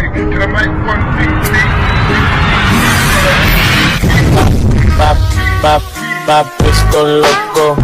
Can I make one big thing? Pap, pap, papis ko loco.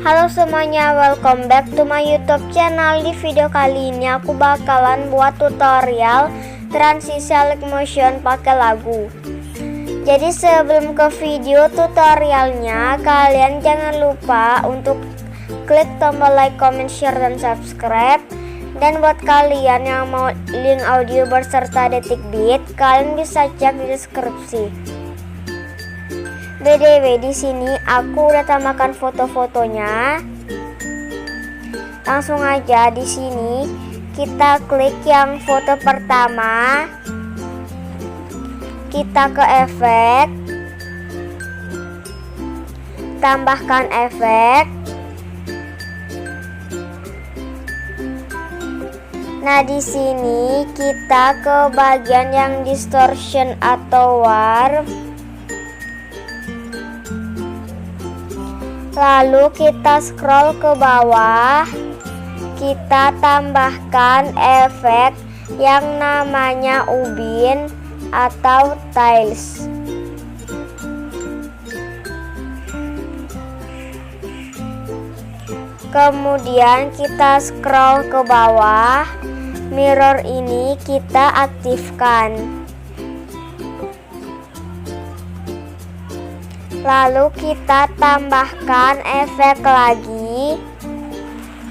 Halo semuanya, welcome back to my YouTube channel. Di video kali ini aku bakalan buat tutorial transisi light motion pakai lagu. Jadi sebelum ke video tutorialnya, kalian jangan lupa untuk klik tombol like, comment, share, dan subscribe. Dan buat kalian yang mau link audio berserta detik beat, kalian bisa cek di deskripsi. BTW di sini aku udah tambahkan foto-fotonya. Langsung aja di sini kita klik yang foto pertama. Kita ke efek. Tambahkan efek. Nah, di sini kita ke bagian yang distortion atau warp. Lalu kita scroll ke bawah, kita tambahkan efek yang namanya ubin atau tiles. Kemudian kita scroll ke bawah, mirror ini kita aktifkan. Lalu kita tambahkan efek lagi,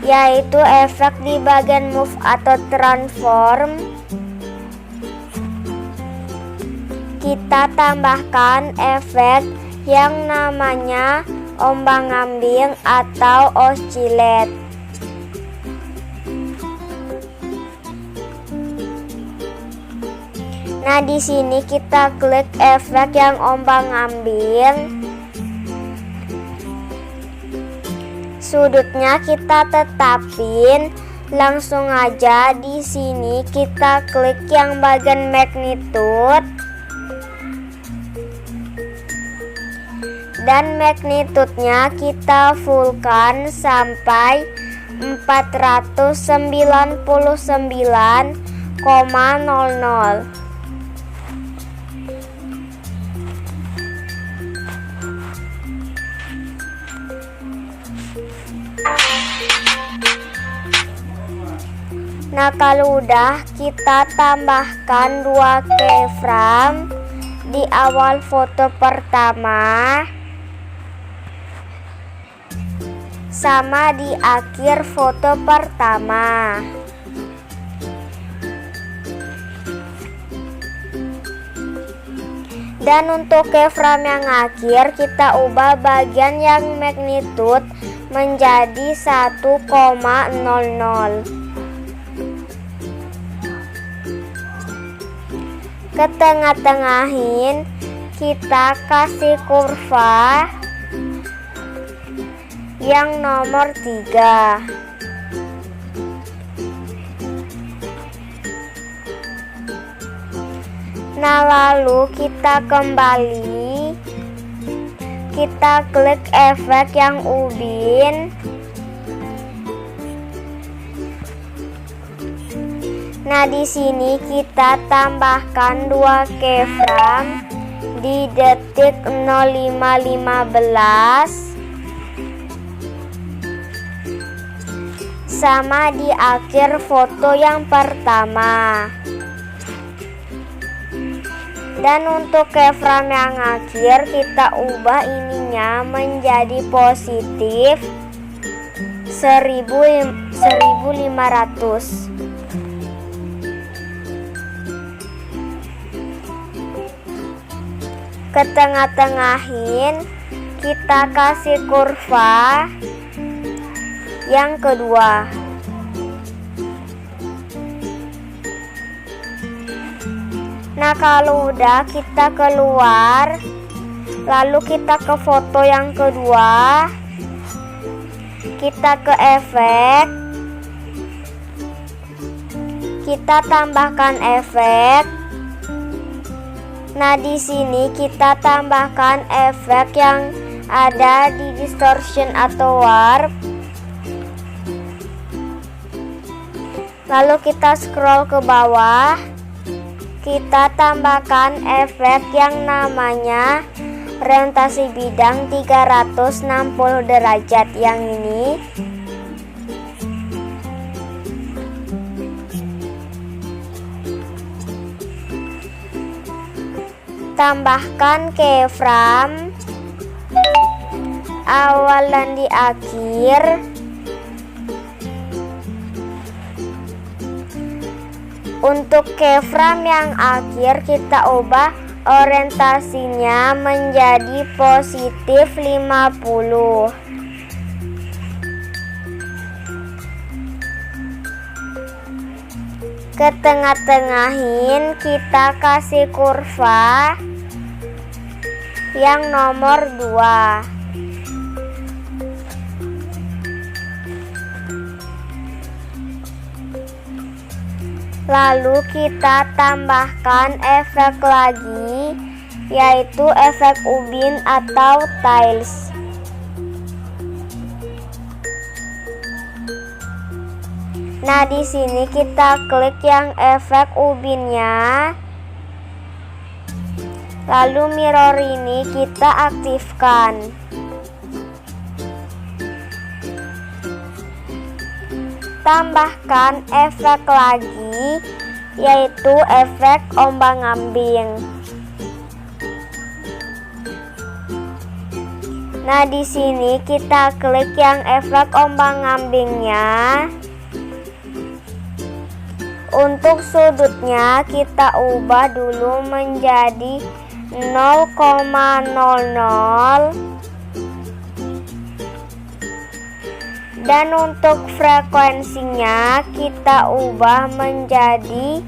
yaitu efek di bagian move atau transform. Kita tambahkan efek yang namanya ombang-ambing atau oscillate. Nah, di sini kita klik efek yang ombang-ambing. Sudutnya kita tetapin. Langsung aja di sini kita klik yang bagian magnitude. Dan magnitude-nya kita fullkan sampai 499,00. Nah, kalau udah, kita tambahkan 2 keyframe di awal foto pertama sama di akhir foto pertama. Dan untuk keyframe yang akhir, kita ubah bagian yang magnitude menjadi 1,00. Ke tengah-tengahin, kita kasih kurva yang nomor 3. Nah, lalu kita kembali, kita klik efek yang ubin. Nah, di sini kita tambahkan 2 keyframe di detik 05.15 sama di akhir foto yang pertama. Dan untuk keyframe yang akhir kita ubah ininya menjadi positif 1500. Ke tengah-tengahin kita kasih kurva yang kedua. Nah, kalau udah kita keluar, lalu kita ke foto yang kedua, kita ke efek, kita tambahkan efek. Nah, di sini kita tambahkan efek yang ada di distortion atau warp. Lalu kita scroll ke bawah, kita tambahkan efek yang namanya orientasi bidang 360 derajat yang ini. Tambahkan keyframe awal dan di akhir. Untuk keyframe yang akhir kita ubah orientasinya menjadi positif 50. Ke tengah-tengahin kita kasih kurva yang nomor 2. Lalu kita tambahkan efek lagi, yaitu efek ubin atau tiles. Nah, di sini kita klik yang efek ubinnya. Lalu mirror ini kita aktifkan. Tambahkan efek lagi, yaitu efek ombang-ambing. Nah, di sini kita klik yang efek ombang-ambingnya. Untuk sudutnya kita ubah dulu menjadi 0,00. Dan untuk frekuensinya kita ubah menjadi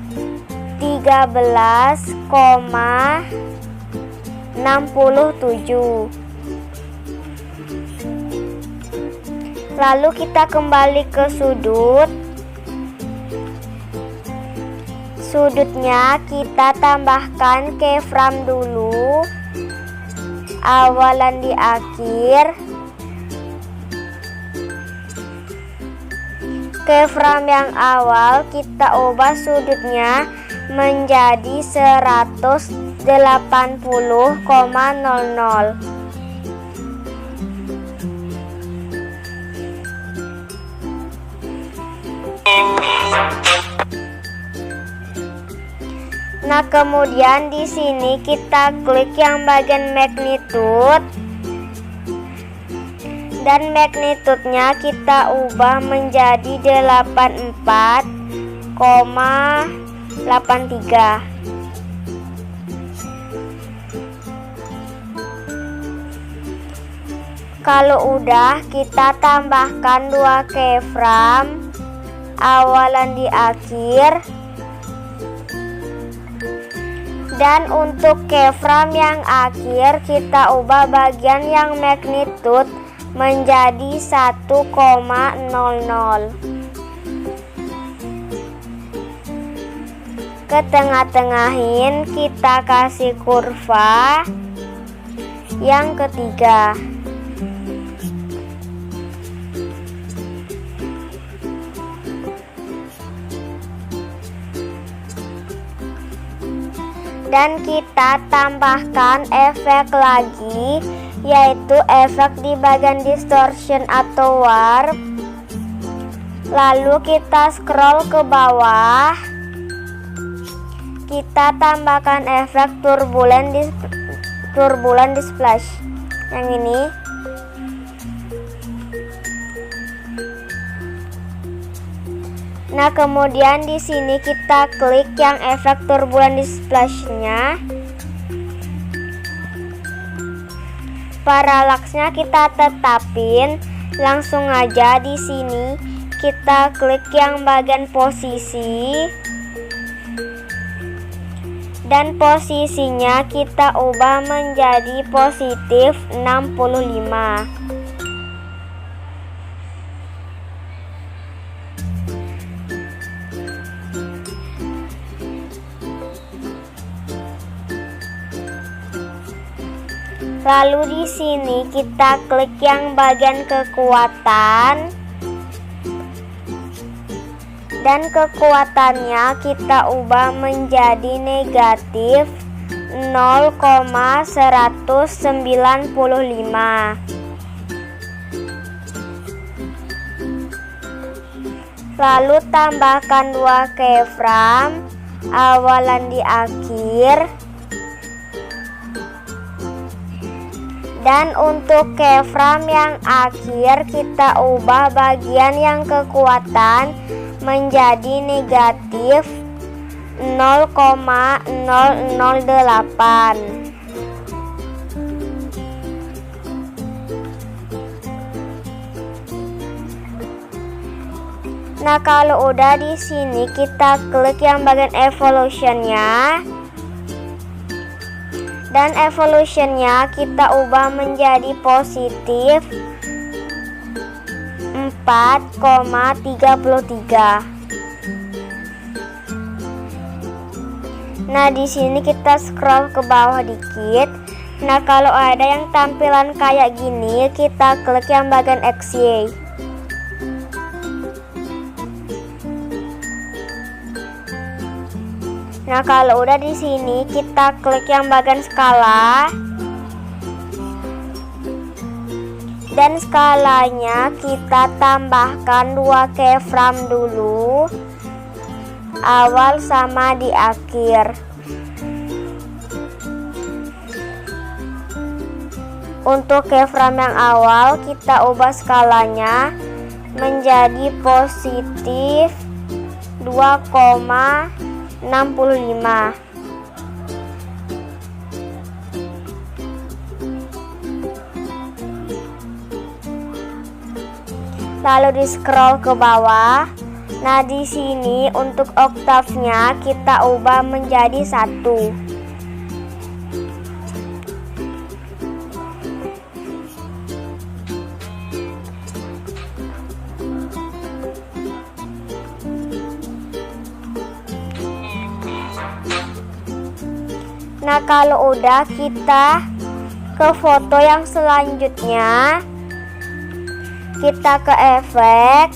13,67. Lalu kita kembali ke sudut. Sudutnya kita tambahkan keyframe dulu, awalan di akhir. Keyframe yang awal kita ubah sudutnya menjadi 180,00. Nah, kemudian di sini kita klik yang bagian magnitude. Dan magnitude-nya kita ubah menjadi 84,83. Kalau udah, kita tambahkan 2 keyframe, awalan di akhir. Dan untuk keyframe yang akhir kita ubah bagian yang magnitude menjadi 1,00. Ke tengah-tengahin kita kasih kurva yang ketiga. Dan kita tambahkan efek lagi, yaitu efek di bagian distortion atau warp. Lalu kita scroll ke bawah, kita tambahkan efek turbulent splash yang ini. Nah, kemudian di sini kita klik yang efek turbulent splash-nya. Parallax-nya kita tetapin, langsung aja di sini kita klik yang bagian posisi. Dan posisinya kita ubah menjadi positif 65. Lalu di sini kita klik yang bagian kekuatan. Dan kekuatannya kita ubah menjadi negatif 0,195. Lalu tambahkan 2 keyframe, awalan di akhir. Dan untuk keyframe yang akhir kita ubah bagian yang kekuatan menjadi negatif 0,008. Nah, kalau udah di sini kita klik yang bagian evolutionnya. Dan evolutionnya kita ubah menjadi positif 4,33. Nah, di sini kita scroll ke bawah dikit. Nah, kalau ada yang tampilan kayak gini, kita klik yang bagian XY. Nah, kalau udah di sini kita klik yang bagian skala. Dan skalanya kita tambahkan 2 keyframe dulu, awal sama di akhir. Untuk keyframe yang awal kita ubah skalanya menjadi positif 2,65. Lalu di scroll ke bawah. Nah, di sini untuk oktavnya kita ubah menjadi 1. Nah, kalau udah kita ke foto yang selanjutnya. Kita ke efek,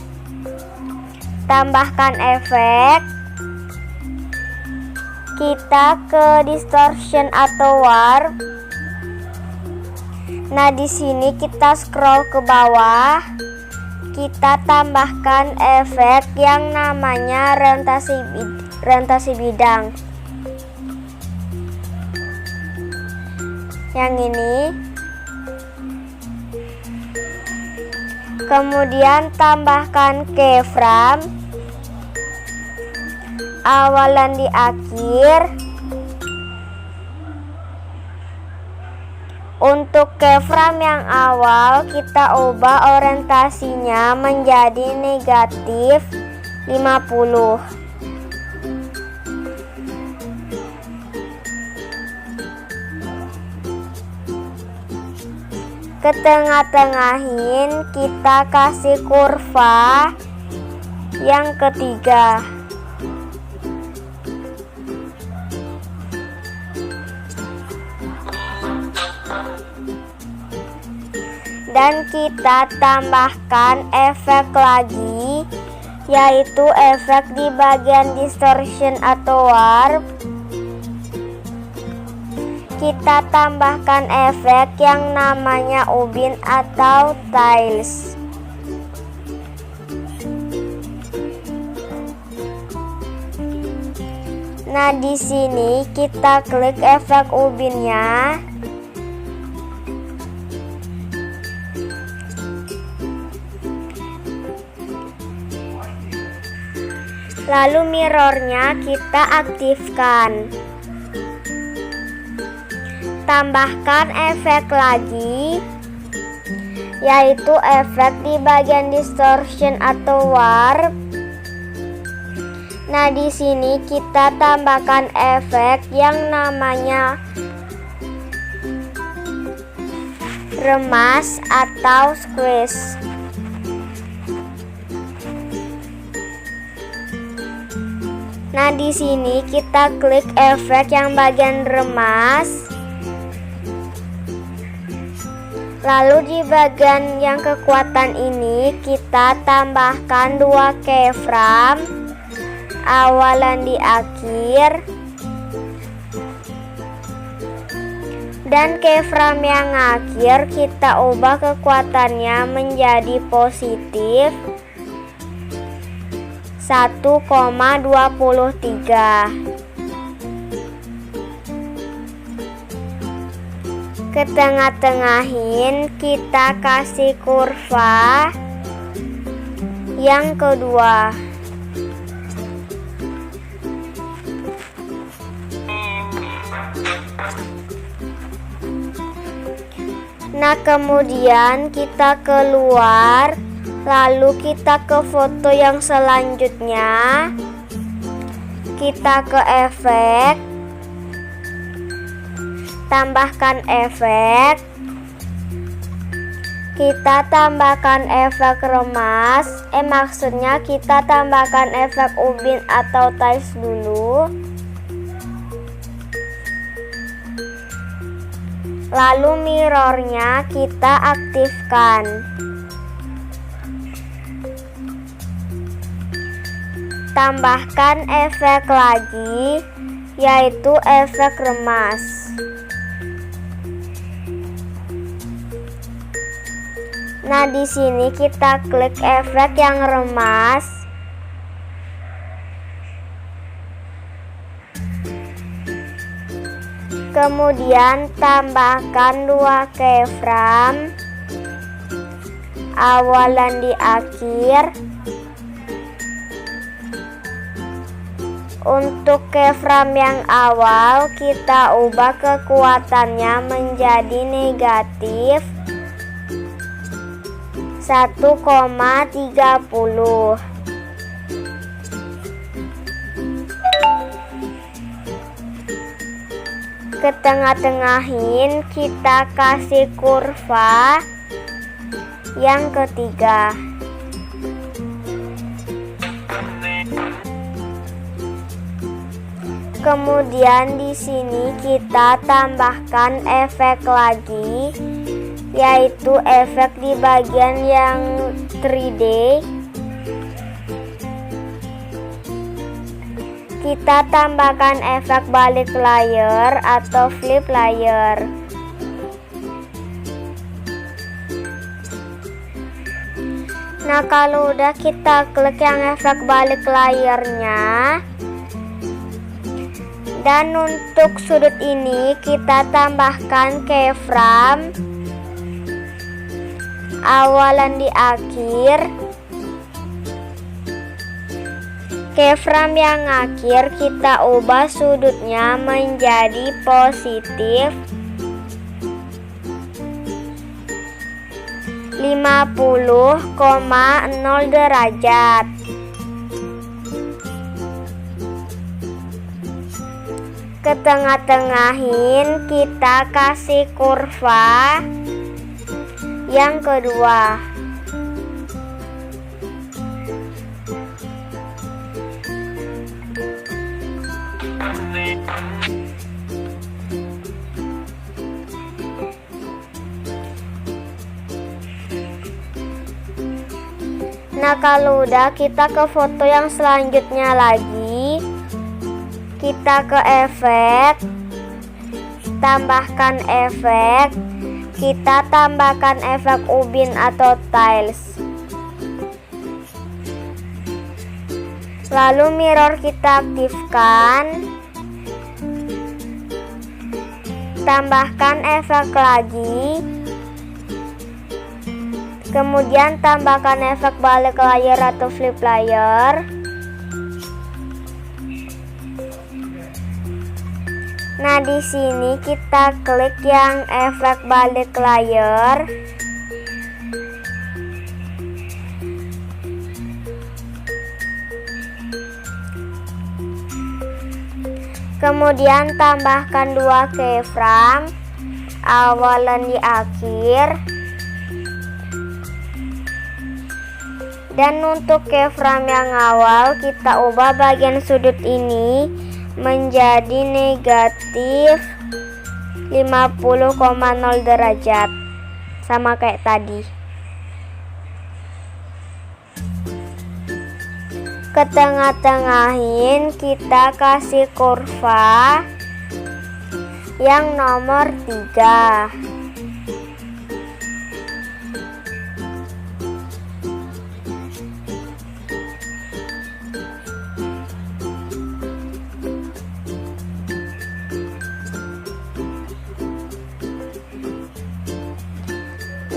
tambahkan efek, kita ke distortion atau warp. Nah, di sini kita scroll ke bawah, kita tambahkan efek yang namanya rotasi bidang. Yang ini. Kemudian tambahkan keyframe, awalan di akhir. Untuk keyframe yang awal kita ubah orientasinya menjadi negatif 50. Ke tengah-tengahin kita kasih kurva yang ketiga. Dan kita tambahkan efek lagi, yaitu efek di bagian distortion atau warp. Kita tambahkan efek yang namanya ubin atau tiles. Nah, di sini kita klik efek ubinnya. Lalu mirrornya kita aktifkan. Tambahkan efek lagi, yaitu efek di bagian distortion atau warp. Nah, di sini kita tambahkan efek yang namanya remas atau squeeze. Nah, di sini kita klik efek yang bagian remas. Lalu di bagian yang kekuatan ini kita tambahkan 2 keyframe, awal dan di akhir. Dan keyframe yang akhir kita ubah kekuatannya menjadi positif 1,23. Ke tengah-tengahin kita kasih kurva yang kedua. Nah, kemudian kita keluar, lalu kita ke foto yang selanjutnya. Kita ke efek, tambahkan efek. Kita tambahkan efek remas. Maksudnya kita tambahkan efek ubin atau tiles dulu. Lalu mirrornya kita aktifkan. Tambahkan efek lagi, yaitu efek remas. Nah, di sini kita klik efek yang remas. Kemudian tambahkan 2 keyframe, awal dan di akhir. Untuk keyframe yang awal kita ubah kekuatannya menjadi negatif 1,30. Ke tengah-tengahin kita kasih kurva yang ketiga. Kemudian di sini kita tambahkan efek lagi, yaitu efek di bagian yang 3D. Kita tambahkan efek balik layar atau flip layar. Nah, kalau udah kita klik yang efek balik layarnya. Dan untuk sudut ini kita tambahkan keyframe, awalan di akhir. Keyframe yang akhir kita ubah sudutnya menjadi positif 50,0 derajat. Ke tengah-tengahin kita kasih kurva yang kedua. Nah, kalau udah kita ke foto yang selanjutnya lagi. Kita ke efek, tambahkan efek. Kita tambahkan efek ubin atau tiles. Lalu mirror kita aktifkan. tambahkan efek lagi. Kemudian tambahkan efek balik layar atau flip layar. Nah, di sini kita klik yang efek balik layar. Kemudian tambahkan 2 keyframe, awal dan di akhir. Dan untuk keyframe yang awal, kita ubah bagian sudut ini menjadi negatif 50,0 derajat, sama kayak tadi. Ke tengah-tengahin kita kasih kurva yang nomor 3.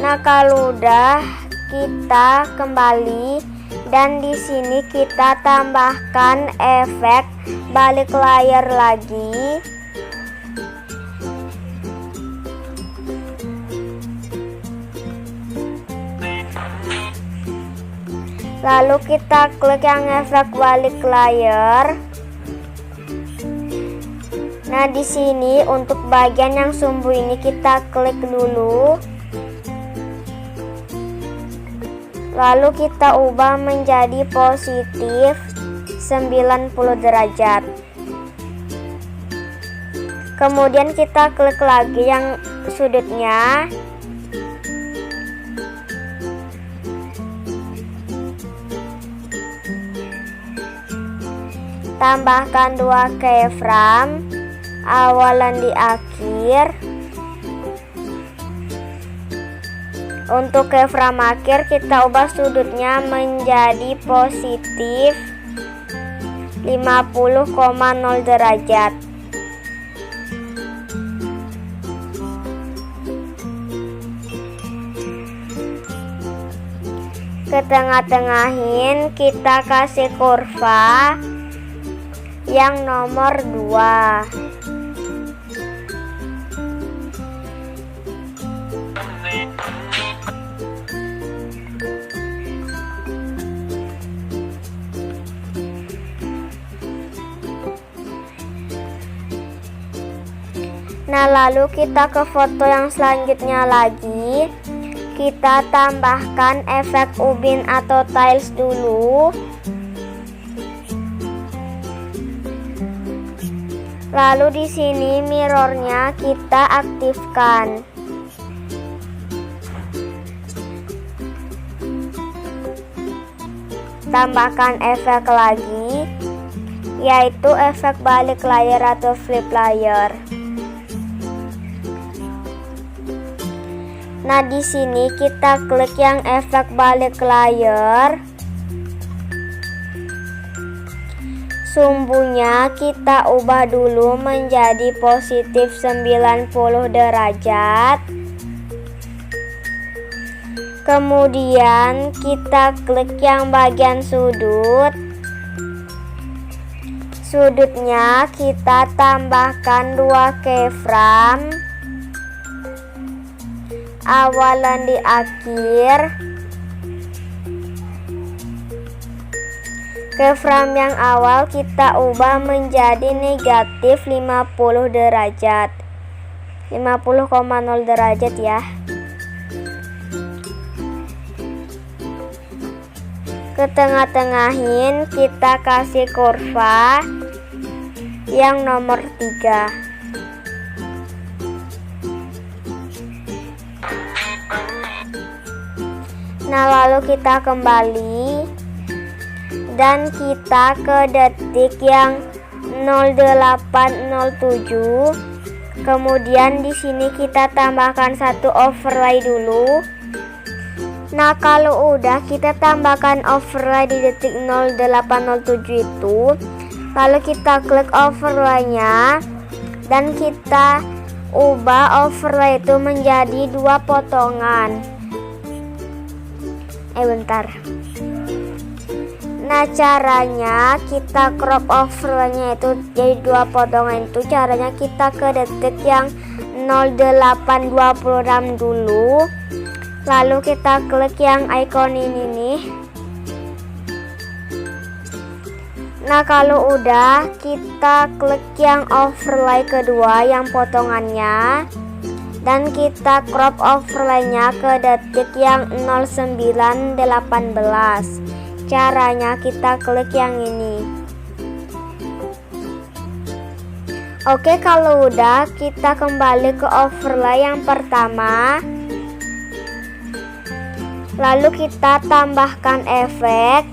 Nah, kalau udah, kita kembali dan di sini kita tambahkan efek balik layar lagi. Lalu kita klik yang efek balik layar. Nah, di sini untuk bagian yang sumbu ini kita klik dulu. Lalu kita ubah menjadi positif 90 derajat. Kemudian kita klik lagi yang sudutnya. Tambahkan 2 keyframe, awal dan di akhir. Untuk keyframe akhir kita ubah sudutnya menjadi positif 50,0 derajat. Ke tengah-tengahin kita kasih kurva yang nomor 2. Nah, lalu kita ke foto yang selanjutnya lagi. Kita tambahkan efek ubin atau tiles dulu. Lalu di sini mirrornya kita aktifkan. Tambahkan efek lagi, yaitu efek balik layar atau flip layar. Nah, di sini kita klik yang efek balik layar. Sumbunya kita ubah dulu menjadi positif 90 derajat. Kemudian kita klik yang bagian sudut. Sudutnya kita tambahkan 2 keyframe, awal dan di akhir. Keyframe yang awal kita ubah menjadi negatif 50 derajat, 50,0 derajat ya. Ke tengah-tengahin kita kasih kurva yang nomor 3. Nah, lalu kita kembali dan kita ke detik yang 0807. Kemudian di sini kita tambahkan 1 overlay dulu. Nah, kalau udah kita tambahkan overlay di detik 0807 itu. Lalu kita klik overlaynya dan kita ubah overlay itu menjadi 2 potongan. Bentar. Nah, caranya kita crop overlaynya itu jadi 2 potongan itu caranya kita ke detik yang 0826 dulu. Lalu kita klik yang icon ini nih. Nah, kalau udah kita klik yang overlay kedua yang potongannya. Dan kita crop overlaynya ke detik yang 0918. Caranya kita klik yang ini. Oke, kalau udah kita kembali ke overlay yang pertama. Lalu kita tambahkan efek,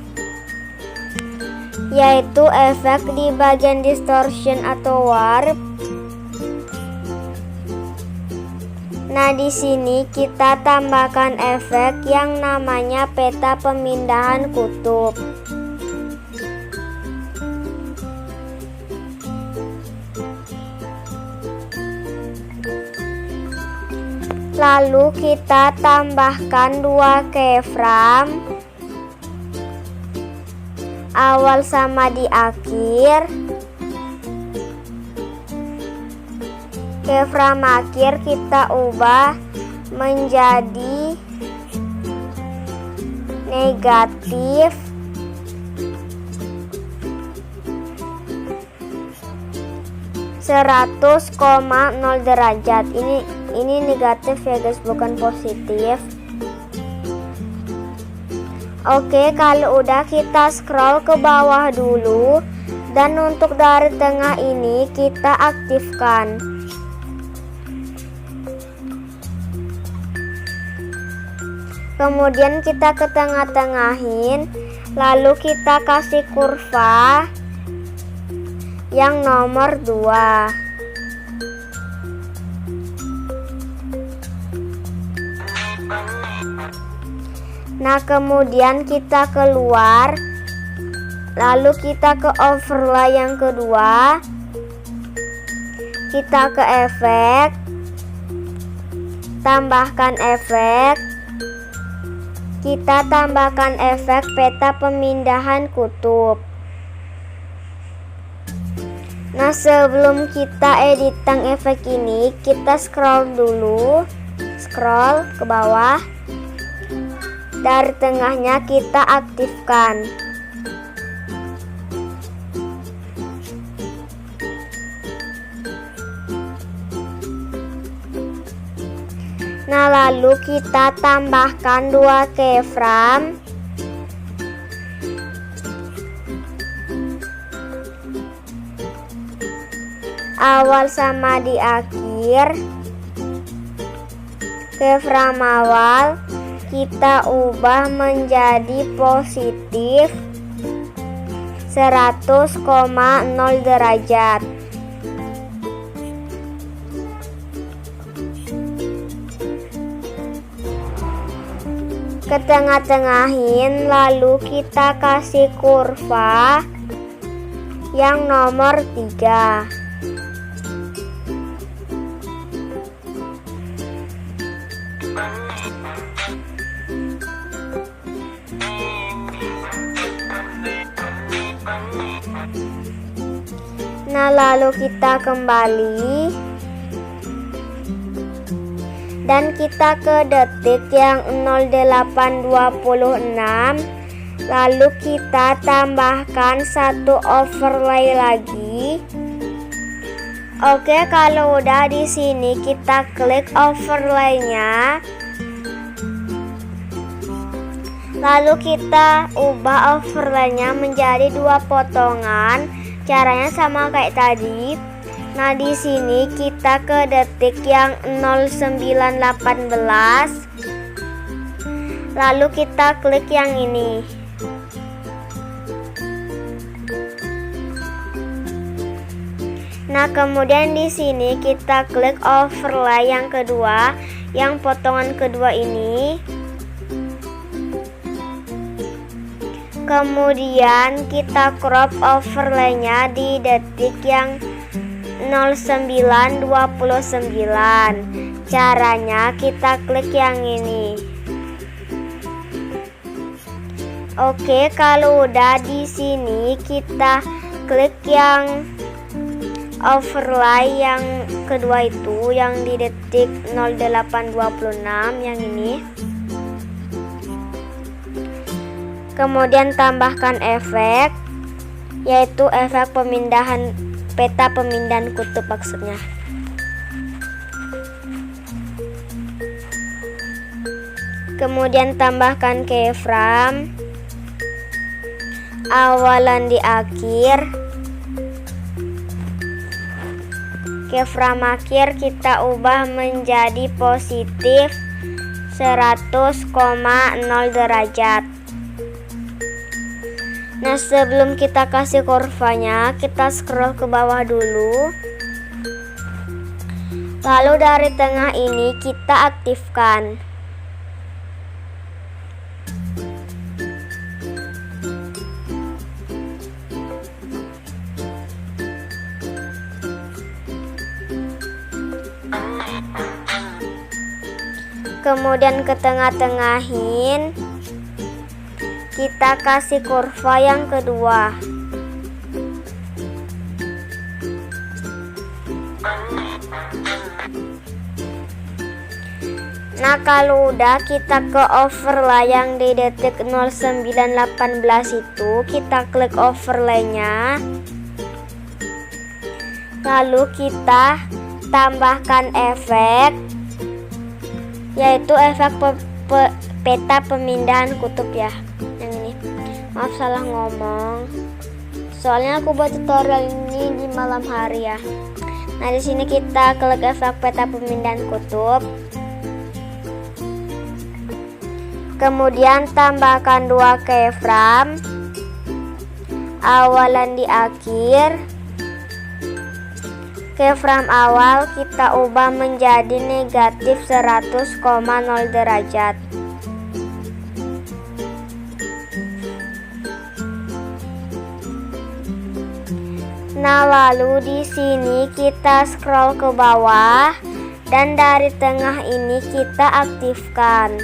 yaitu efek di bagian distortion atau warp. Nah, di sini kita tambahkan efek yang namanya peta pemindahan kutub. Lalu kita tambahkan 2 keyframe, awal sama di akhir. Keyframe akhir kita ubah menjadi negatif 100,0 derajat. Ini negatif ya guys, bukan positif. Oke, kalau udah kita scroll ke bawah dulu, dan untuk dari tengah ini kita aktifkan. Kemudian kita ke tengah-tengahin, lalu kita kasih kurva yang nomor 2. Nah, kemudian kita keluar, lalu kita ke overlay yang kedua, kita ke efek, tambahkan efek. Kita tambahkan efek peta pemindahan kutub. Nah, sebelum kita editang efek ini, kita scroll dulu, scroll ke bawah. Dari tengahnya kita aktifkan. Nah, lalu kita tambahkan 2 keyframe. Awal sama di akhir. Keyframe awal kita ubah menjadi positif 100,0 derajat. Ke tengah-tengahin, lalu kita kasih kurva yang nomor 3. Nah, lalu kita kembali dan kita ke detik yang 0826. Lalu kita tambahkan 1 overlay lagi. Oke, kalau udah di sini kita klik overlaynya. Lalu kita ubah overlaynya menjadi 2 potongan. Caranya sama kayak tadi. Nah, di sini kita ke detik yang 0918. Lalu kita klik yang ini. Nah, kemudian di sini kita klik overlay yang kedua, yang potongan kedua ini. Kemudian kita crop overlaynya di detik yang 0929. Caranya kita klik yang ini. Oke, kalau udah di sini kita klik yang overlay yang kedua itu, yang di detik 0826 yang ini. Kemudian tambahkan efek, yaitu efek pemindahan peta pemindahan kutub maksudnya. Kemudian tambahkan keyframe awalan di akhir. Keyframe akhir kita ubah menjadi positif 100,0 derajat. Nah, sebelum kita kasih kurvanya, kita scroll ke bawah dulu. Lalu dari tengah ini kita aktifkan. Kemudian ke tengah-tengahin, kita kasih kurva yang kedua. Nah, kalau udah, kita ke overlay yang di detik 0918 itu, kita klik overlaynya. Lalu kita tambahkan efek, yaitu efek peta pemindahan kutub ya. Yang ini. Maaf salah ngomong. Soalnya aku buat tutorial ini di malam hari ya. Nah, di sini kita klik efek peta pemindahan kutub. Kemudian tambahkan 2 keyframe awalan di akhir. Keyframe awal kita ubah menjadi negatif 100,0 derajat. Nah, lalu di sini kita scroll ke bawah dan dari tengah ini kita aktifkan.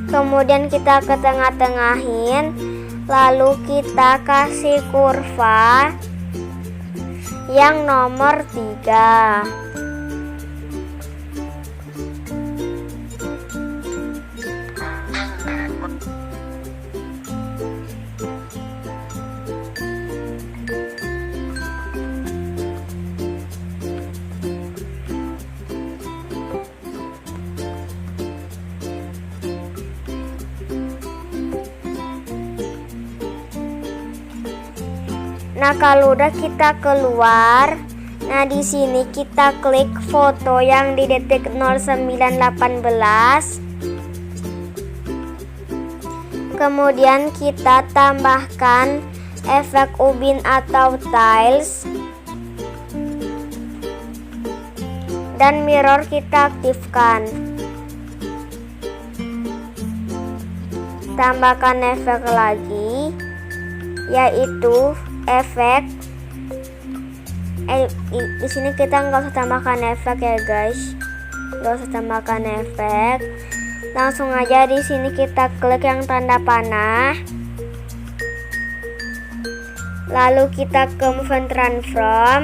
Kemudian kita ke tengah-tengahin, lalu kita kasih kurva yang nomor 3. Nah, kalau udah kita keluar, nah di sini kita klik foto yang di detik 0918. Kemudian kita tambahkan efek ubin atau tiles. Dan mirror kita aktifkan. Tambahkan efek lagi, yaitu efek di sini kita nggak usah tambahkan efek ya guys, nggak usah tambahkan efek, langsung aja di sini kita klik yang tanda panah, lalu kita ke move and transform,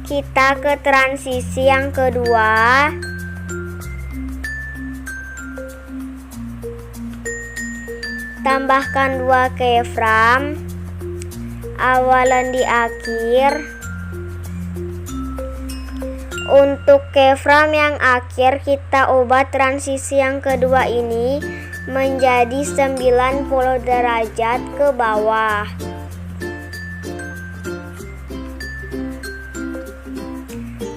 kita ke transisi yang kedua. Tambahkan 2 keyframe awalan di akhir. Untuk keyframe yang akhir kita ubah transisi yang kedua ini menjadi 90 derajat ke bawah.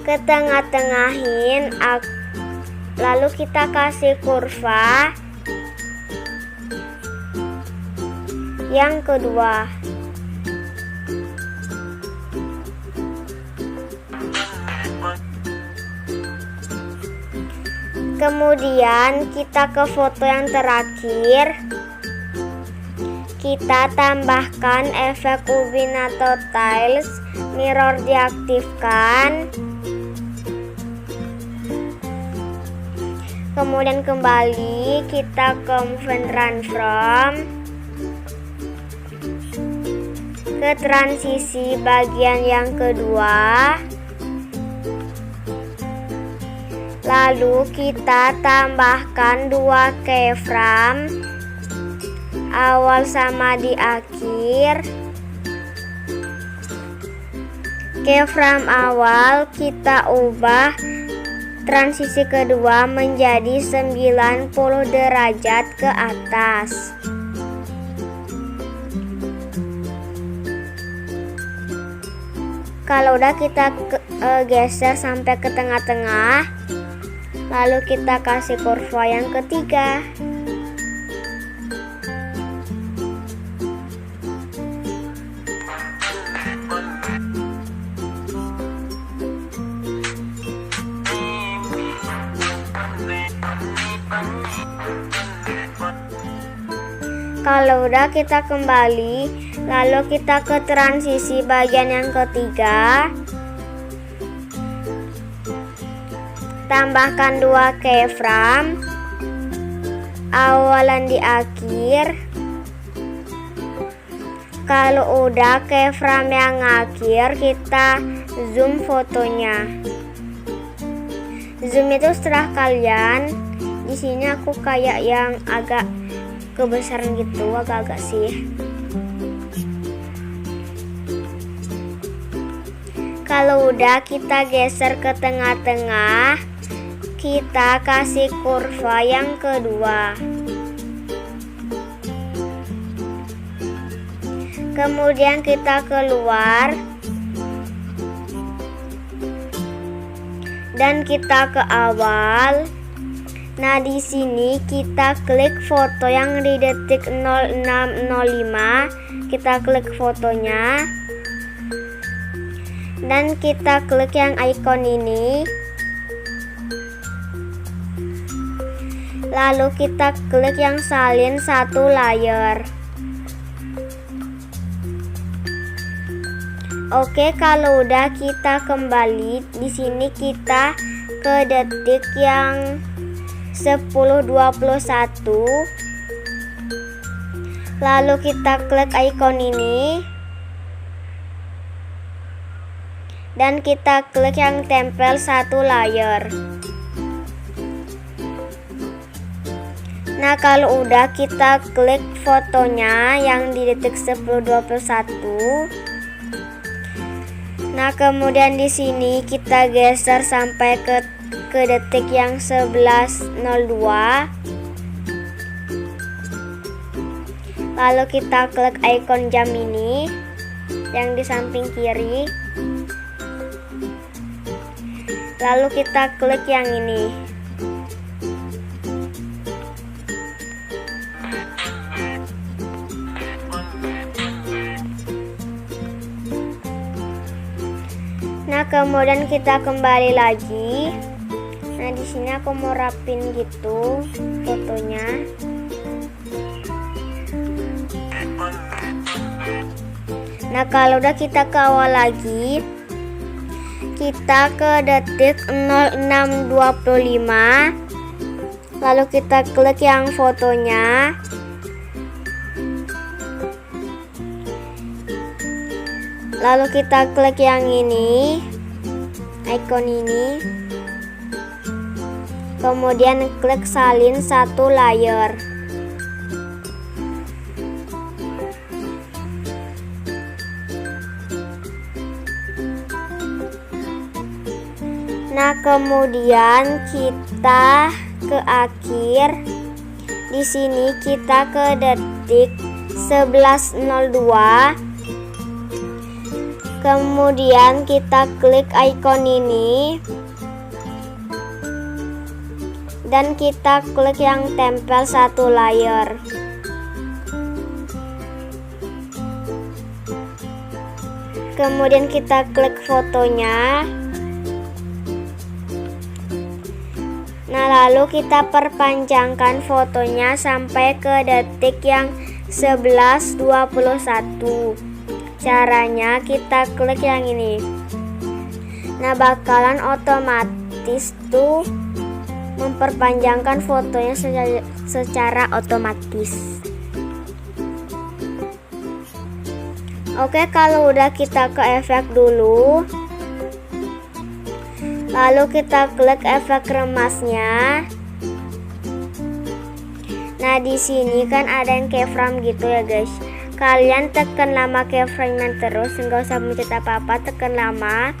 Ke tengah-tengahin, lalu kita kasih kurva yang kedua. Kemudian kita ke foto yang terakhir. Kita tambahkan efek ubin atau tiles, mirror diaktifkan. Kemudian kembali kita ke movement run from, ke transisi bagian yang kedua. Lalu kita tambahkan 2 keyframe, awal sama di akhir. Keyframe awal kita ubah transisi kedua menjadi 90 derajat ke atas. Kalau udah kita geser sampai ke tengah-tengah. Lalu kita kasih kurva yang ketiga. Kalau udah kita kembali, lalu kita ke transisi bagian yang ketiga. Tambahkan 2 keyframe, awalan di akhir. Kalau udah keyframe yang akhir, kita zoom fotonya. Zoom itu setelah kalian. Di sini aku kayak yang agak kebesaran gitu, agak-agak sih. Kalau udah kita geser ke tengah-tengah, kita kasih kurva yang kedua. Kemudian kita keluar dan kita ke awal. Nah, di sini kita klik foto yang di detik 0605. Kita klik fotonya. Dan kita klik yang icon ini. Lalu kita klik yang salin 1 layer. Oke, kalau udah kita kembali. Di sini kita ke detik yang 10:21. Lalu kita klik icon ini. Dan kita klik yang tempel 1 layer. Nah, kalau udah kita klik fotonya yang di detik 10:21. Nah, kemudian di sini kita geser sampai ke detik yang 11:02. Lalu kita klik icon jam ini yang di samping kiri. Lalu kita klik yang ini. Nah, kemudian kita kembali lagi. Nah, di sini aku mau rapin gitu fotonya. Nah, kalau udah kita ke awal lagi. Kita ke detik 06:25. Lalu kita klik yang fotonya. Lalu kita klik yang ini, icon ini. Kemudian klik salin 1 layer. Nah, kemudian kita ke akhir. Di sini kita ke detik 11:02. Kemudian kita klik icon ini. Dan kita klik yang tempel 1 layer. Kemudian kita klik fotonya. Nah, lalu kita perpanjangkan fotonya sampai ke detik yang 11:21. Caranya kita klik yang ini. Nah, bakalan otomatis tuh memperpanjangkan fotonya secara otomatis. Oke, kalau udah kita ke efek dulu. Lalu kita klik efek remasnya. Nah, di sini kan ada yang keyframe gitu ya, guys. Kalian tekan lama keyframe terus, nggak usah mencet apa-apa, tekan lama.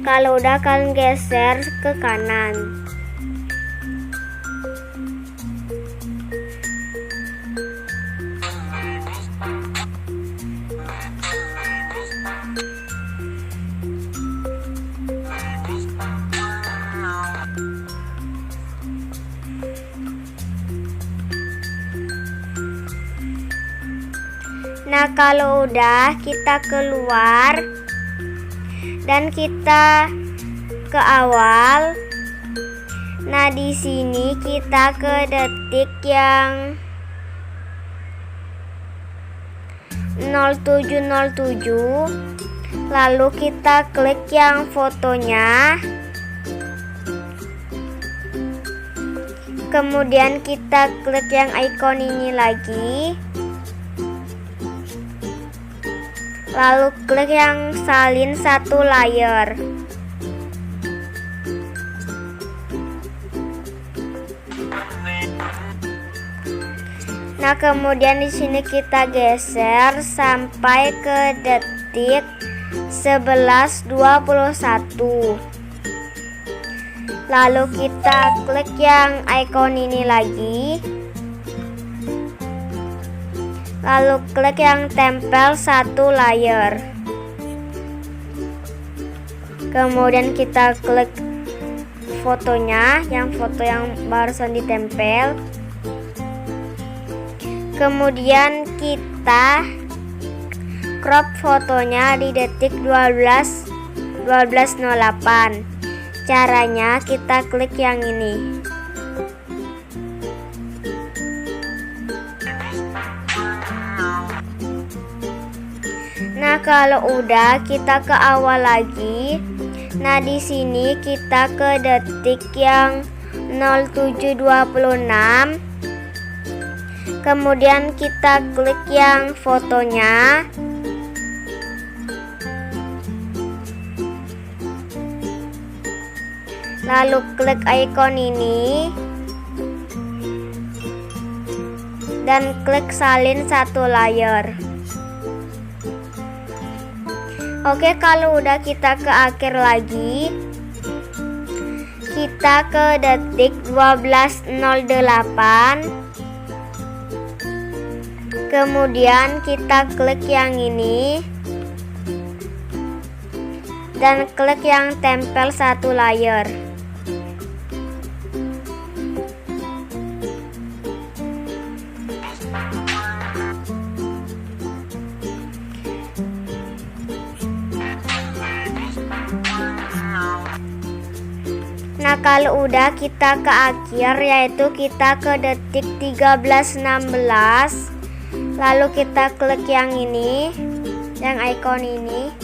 Kalau udah kalian geser ke kanan. Nah, kalau udah kita keluar dan kita ke awal. Nah, di sini kita ke detik yang 0707. Lalu kita klik yang fotonya. Kemudian kita klik yang icon ini lagi. Lalu klik yang salin satu layer. Nah, kemudian di sini kita geser sampai ke detik 11:21. Lalu kita klik yang icon ini lagi. Lalu klik yang tempel satu layer. Kemudian kita klik fotonya, yang foto yang barusan ditempel. Kemudian kita crop fotonya di detik 12:08. Caranya kita klik yang ini. Nah, kalau udah kita ke awal lagi. Nah, di sini kita ke detik yang 0726. Kemudian kita klik yang fotonya. Lalu klik icon ini. Dan klik salin satu layer. Oke, kalau udah kita ke akhir lagi. Kita ke detik 12:08. Kemudian kita klik yang ini. Dan klik yang tempel satu layer. Nah, kalau udah kita ke akhir, yaitu kita ke detik 13:16. Lalu kita klik yang ini, yang icon ini.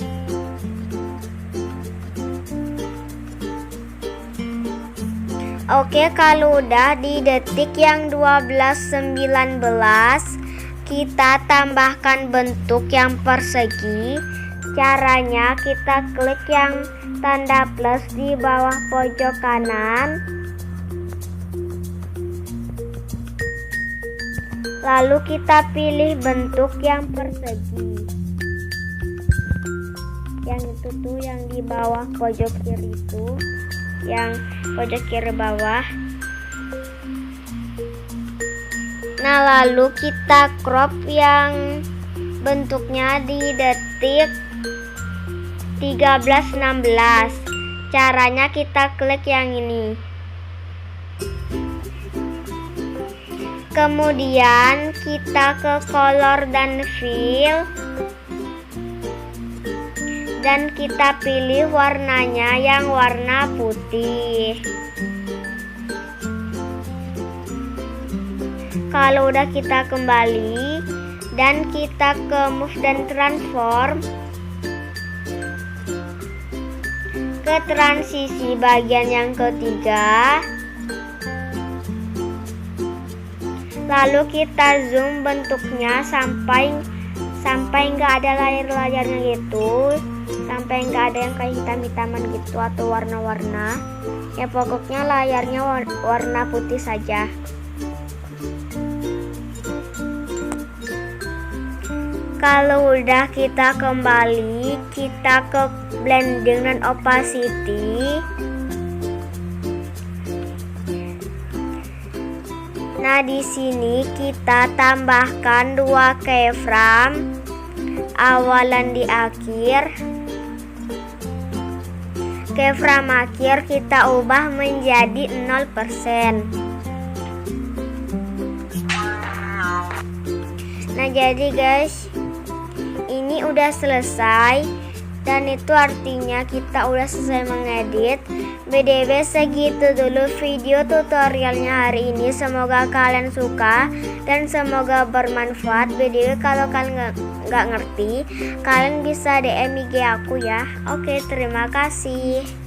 Oke, kalau udah di detik yang 12:19, kita tambahkan bentuk yang persegi. Caranya kita klik yang tanda plus di bawah pojok kanan. Lalu kita pilih bentuk yang persegi. Yang itu tuh yang di bawah pojok kiri itu, yang pojok kiri bawah. Nah, lalu kita crop yang bentuknya di detik 13:16. Caranya kita klik yang ini. Kemudian kita ke color dan fill. Dan kita pilih warnanya yang warna putih. Kalau udah kita kembali dan kita ke move dan transform ke transisi bagian yang ketiga, lalu kita zoom bentuknya sampai nggak ada layar-layarnya gitu, sampai nggak ada yang kayak hitam-hitaman gitu atau warna-warna. Ya pokoknya layarnya warna putih saja. Kalau udah kita kembali, kita ke blending dan opacity. Nah, di sini kita tambahkan 2 keyframe awalan di akhir. Keyframe akhir kita ubah menjadi 0%. Nah, jadi guys, ini udah selesai dan itu artinya kita udah selesai mengedit. BDW segitu dulu video tutorialnya hari ini. Semoga kalian suka dan semoga bermanfaat. BDW kalau kalian nggak ngerti, kalian bisa DM IG aku ya. Oke, terima kasih.